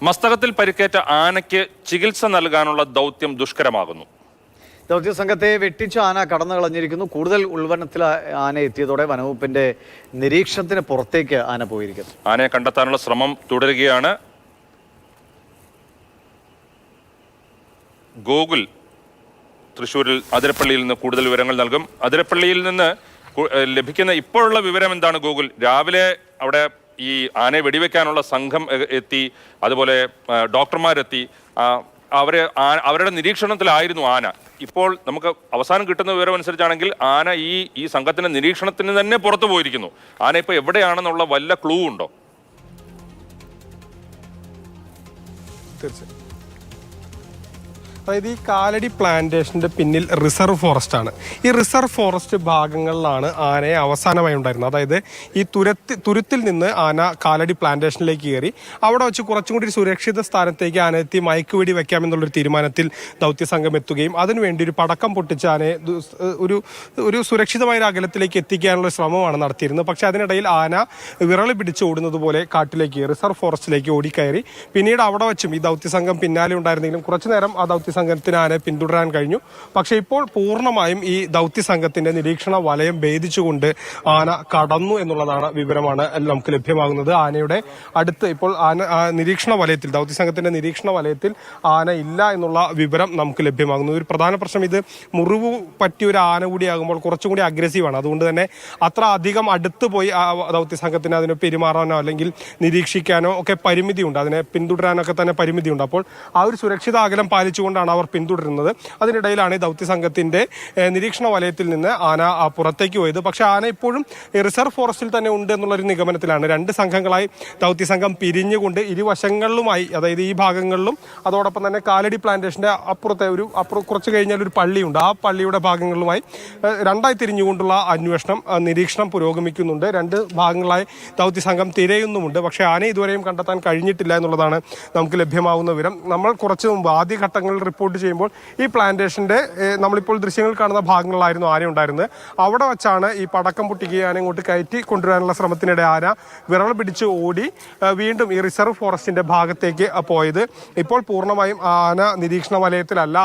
മസ്തകത്തിൽ പരിക്കേറ്റ ആനയ്ക്ക് ചികിത്സ നൽകാനുള്ള ദൗത്യം ദുഷ്കരമാകുന്നു. ദൗത്യ സംഘത്തെ വെട്ടിച്ച ആന കടന്നു കളഞ്ഞിരിക്കുന്നു. കൂടുതൽ ഉൾവനത്തിൽ ആന എത്തിയതോടെ വനവകുപ്പിന്റെ നിരീക്ഷണത്തിന് പുറത്തേക്ക് ആന പോയിരിക്കുന്നു. ആനയെ കണ്ടെത്താനുള്ള ശ്രമം തുടരുകയാണ്. ഗോകുൽ തൃശ്ശൂരിൽ അതിരപ്പള്ളിയിൽ നിന്ന് കൂടുതൽ വിവരങ്ങൾ നൽകും. അതിരപ്പള്ളിയിൽ നിന്ന് ലഭിക്കുന്ന ഇപ്പോഴുള്ള വിവരം എന്താണ് ഗോകുൽ? രാവിലെ അവിടെ ഈ ആനയെ വെടിവെക്കാനുള്ള സംഘം എത്തി, അതുപോലെ ഡോക്ടർമാരെത്തി, അവരുടെ നിരീക്ഷണത്തിലായിരുന്നു ആന. ഇപ്പോൾ നമുക്ക് അവസാനം കിട്ടുന്ന വിവരം അനുസരിച്ചാണെങ്കിൽ ആന ഈ സംഘത്തിന്റെ നിരീക്ഷണത്തിന് തന്നെ പുറത്തു പോയിരിക്കുന്നു. ആന ഇപ്പോൾ എവിടെയാണെന്നുള്ള വല്ല ക്ലൂ ഉണ്ടോ? തീർച്ചയായും. അതായത് ഈ കാലടി പ്ലാന്റേഷൻ്റെ പിന്നിൽ റിസർവ് ഫോറസ്റ്റ് ആണ്. ഈ റിസർവ് ഫോറസ്റ്റ് ഭാഗങ്ങളിലാണ് ആനയെ അവസാനമായി ഉണ്ടായിരുന്നത്. അതായത് ഈ തുരുത്തിൽ നിന്ന് ആന കാലടി പ്ലാന്റേഷനിലേക്ക് കയറി അവിടെ വെച്ച് കുറച്ചും കൂടി സുരക്ഷിത സ്ഥാനത്തേക്ക് ആന എത്തി മയക്കുവെടി വയ്ക്കാമെന്നുള്ളൊരു തീരുമാനത്തിൽ ദൗത്യസംഘം എത്തുകയും അതിനുവേണ്ടി ഒരു പടക്കം പൊട്ടിച്ച് ആനയെ ഒരു സുരക്ഷിതമായ അകലത്തിലേക്ക് എത്തിക്കാനുള്ള ശ്രമമാണ് നടത്തിയിരുന്നത്. പക്ഷേ അതിനിടയിൽ ആന വിരളി പിടിച്ച് ഓടുന്നത് പോലെ കാട്ടിലേക്ക് റിസർവ് ഫോറസ്റ്റിലേക്ക് ഓടിക്കയറി. പിന്നീട് അവിടെ വെച്ചും ഈ ദൗത്യസംഘം പിന്നാലെ ഉണ്ടായിരുന്നെങ്കിലും കുറച്ചു നേരം ആ ദൗത്യസംഘത്തിന് ആനയെ പിന്തുടരാൻ കഴിഞ്ഞു. പക്ഷേ ഇപ്പോൾ പൂർണ്ണമായും ഈ ദൗത്യസംഘത്തിന്റെ നിരീക്ഷണ വലയം ഭേദിച്ചുകൊണ്ട് ആന കടന്നു എന്നുള്ളതാണ് വിവരമാണ് നമുക്ക് ലഭ്യമാകുന്നത്. ആനയുടെ അടുത്ത് ഇപ്പോൾ നിരീക്ഷണ വലയത്തിൽ ദൗത്യസംഘത്തിന്റെ നിരീക്ഷണ വലയത്തിൽ ആന ഇല്ല എന്നുള്ള വിവരം നമുക്ക് ലഭ്യമാകുന്നു. ഒരു പ്രധാന പ്രശ്നം ഇത് മുറിവ് പറ്റിയ ഒരു ആന കൂടിയാകുമ്പോൾ കുറച്ചും കൂടി അഗ്രസീവാണ്. അതുകൊണ്ട് തന്നെ അത്ര അധികം അടുത്ത് പോയി ദൗത്യസംഘത്തിന് അതിനെ പെരുമാറാനോ അല്ലെങ്കിൽ നിരീക്ഷിക്കാനോ ഒക്കെ പരിമിതിയുണ്ട്. അതിനെ പിന്തുടരാനൊക്കെ തന്നെ പരിമിതിയുണ്ട്. അപ്പോൾ ആ ഒരു സുരക്ഷിത അകലം പാലിച്ചുകൊണ്ടാണ് അവർ പിന്തുടരുന്നത്. അതിനിടയിലാണ് ഈ ദൗത്യസംഘത്തിന്റെ നിരീക്ഷണ വലയത്തിൽ നിന്ന് ആന പുറത്തേക്ക് പോയത്. പക്ഷെ ആന ഇപ്പോഴും റിസർവ് ഫോറസ്റ്റിൽ തന്നെ ഉണ്ട് എന്നുള്ളൊരു നിഗമനത്തിലാണ്. രണ്ട് സംഘങ്ങളായി ദൗത്യസംഘം പിരിഞ്ഞുകൊണ്ട് ഇരുവശങ്ങളിലുമായി, അതായത് ഈ ഭാഗങ്ങളിലും അതോടൊപ്പം തന്നെ കാലടി പ്ലാന്റേഷന്റെ അപ്പുറത്തെ കുറച്ച് കഴിഞ്ഞാൽ ഒരു പള്ളിയുണ്ട്, ആ പള്ളിയുടെ ഭാഗങ്ങളിലുമായി രണ്ടായി തിരിഞ്ഞുകൊണ്ടുള്ള നിരീക്ഷണം പുരോഗമിക്കുന്നുണ്ട്. രണ്ട് ഭാഗങ്ങളായി ദൗത്യസംഘം തിരയുന്നുമുണ്ട്. പക്ഷേ ആന ഇതുവരെയും കണ്ടെത്താൻ കഴിഞ്ഞിട്ടില്ല എന്നുള്ളതാണ് നമുക്ക് ലഭ്യമാകുന്ന വിവരം. നമ്മൾ കുറച്ച് മുമ്പ് ആദ്യഘട്ടങ്ങളിൽ റിപ്പോർട്ട് ചെയ്യുമ്പോൾ ഈ പ്ലാന്റേഷന്റെ നമ്മളിപ്പോൾ ദൃശ്യങ്ങൾ കാണുന്ന ഭാഗങ്ങളിലായിരുന്നു ആന ഉണ്ടായിരുന്നത്. അവിടെ വെച്ചാണ് ഈ പടക്കം പൊട്ടിക്കുക ആന ഇങ്ങോട്ട് കയറ്റി കൊണ്ടുവരാനുള്ള ശ്രമത്തിനിടെ ആന വിരൽ പിടിച്ച് ഓടി വീണ്ടും ഈ റിസർവ് ഫോറസ്റ്റിന്റെ ഭാഗത്തേക്ക് പോയത്. ഇപ്പോൾ പൂർണ്ണമായും ആന നിരീക്ഷണ വലയത്തിലല്ല.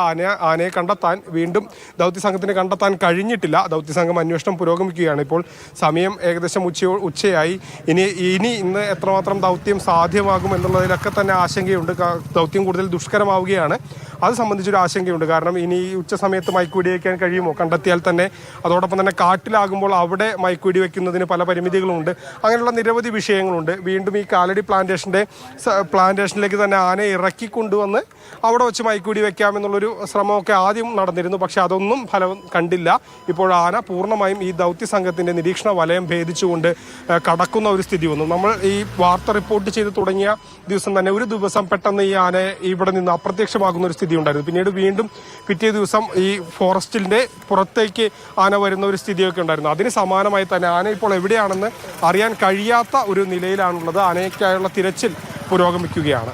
ആനയെ കണ്ടെത്താൻ വീണ്ടും ദൗത്യസംഘത്തിന് കണ്ടെത്താൻ കഴിഞ്ഞിട്ടില്ല. ദൗത്യസംഘം അന്വേഷണം പുരോഗമിക്കുകയാണ്. ഇപ്പോൾ സമയം ഏകദേശം ഉച്ചയായി. ഇന്ന് എത്രമാത്രം ദൗത്യം സാധ്യമാകും എന്നുള്ളതിലൊക്കെ തന്നെ ആശങ്കയുണ്ട്. ദൗത്യം കൂടുതൽ ദുഷ്കരമാവുകയാണ്. അത് സംബന്ധിച്ചൊരു ആശങ്കയുണ്ട്. കാരണം ഇനി ഉച്ച സമയത്ത് മയക്കുവെടി വയ്ക്കാൻ കഴിയുമോ? കണ്ടെത്തിയാൽ തന്നെ അതോടൊപ്പം തന്നെ കാട്ടിലാകുമ്പോൾ അവിടെ മയക്കുവെടി വയ്ക്കുന്നതിന് പല പരിമിതികളുമുണ്ട്. അങ്ങനെയുള്ള നിരവധി വിഷയങ്ങളുണ്ട്. വീണ്ടും ഈ കാലടി പ്ലാന്റേഷനിലേക്ക് തന്നെ ആനയെ ഇറക്കിക്കൊണ്ടുവന്ന് അവിടെ വെച്ച് മയക്കുവെടി വയ്ക്കാമെന്നുള്ളൊരു ശ്രമമൊക്കെ ആദ്യം നടന്നിരുന്നു. പക്ഷെ അതൊന്നും ഫലം കണ്ടില്ല. ഇപ്പോൾ ആന പൂർണ്ണമായും ഈ ദൗത്യസംഘത്തിന്റെ നിരീക്ഷണ വലയം ഭേദിച്ചുകൊണ്ട് കടക്കുന്ന ഒരു സ്ഥിതി വന്നു. നമ്മൾ ഈ വാർത്ത റിപ്പോർട്ട് ചെയ്ത് തുടങ്ങിയ ദിവസം തന്നെ ഒരു ദിവസം പെട്ടെന്ന് ഈ ആനയെ ഇവിടെ നിന്ന് അപ്രത്യക്ഷമാകുന്ന ഒരു സ്ഥിതി ഉണ്ടായിരുന്നു. പിന്നീട് വീണ്ടും പിറ്റേ ദിവസം ഈ ഫോറസ്റ്റിന്റെ പുറത്തേക്ക് ആന വരുന്ന ഒരു സ്ഥിതിയൊക്കെ ഉണ്ടായിരുന്നു. അതിന് സമാനമായി തന്നെ ആന ഇപ്പോൾ എവിടെയാണെന്ന് അറിയാൻ കഴിയാത്ത ഒരു നിലയിലാണുള്ളത്. ആനയ്ക്കായുള്ള തിരച്ചിൽ പുരോഗമിക്കുകയാണ്.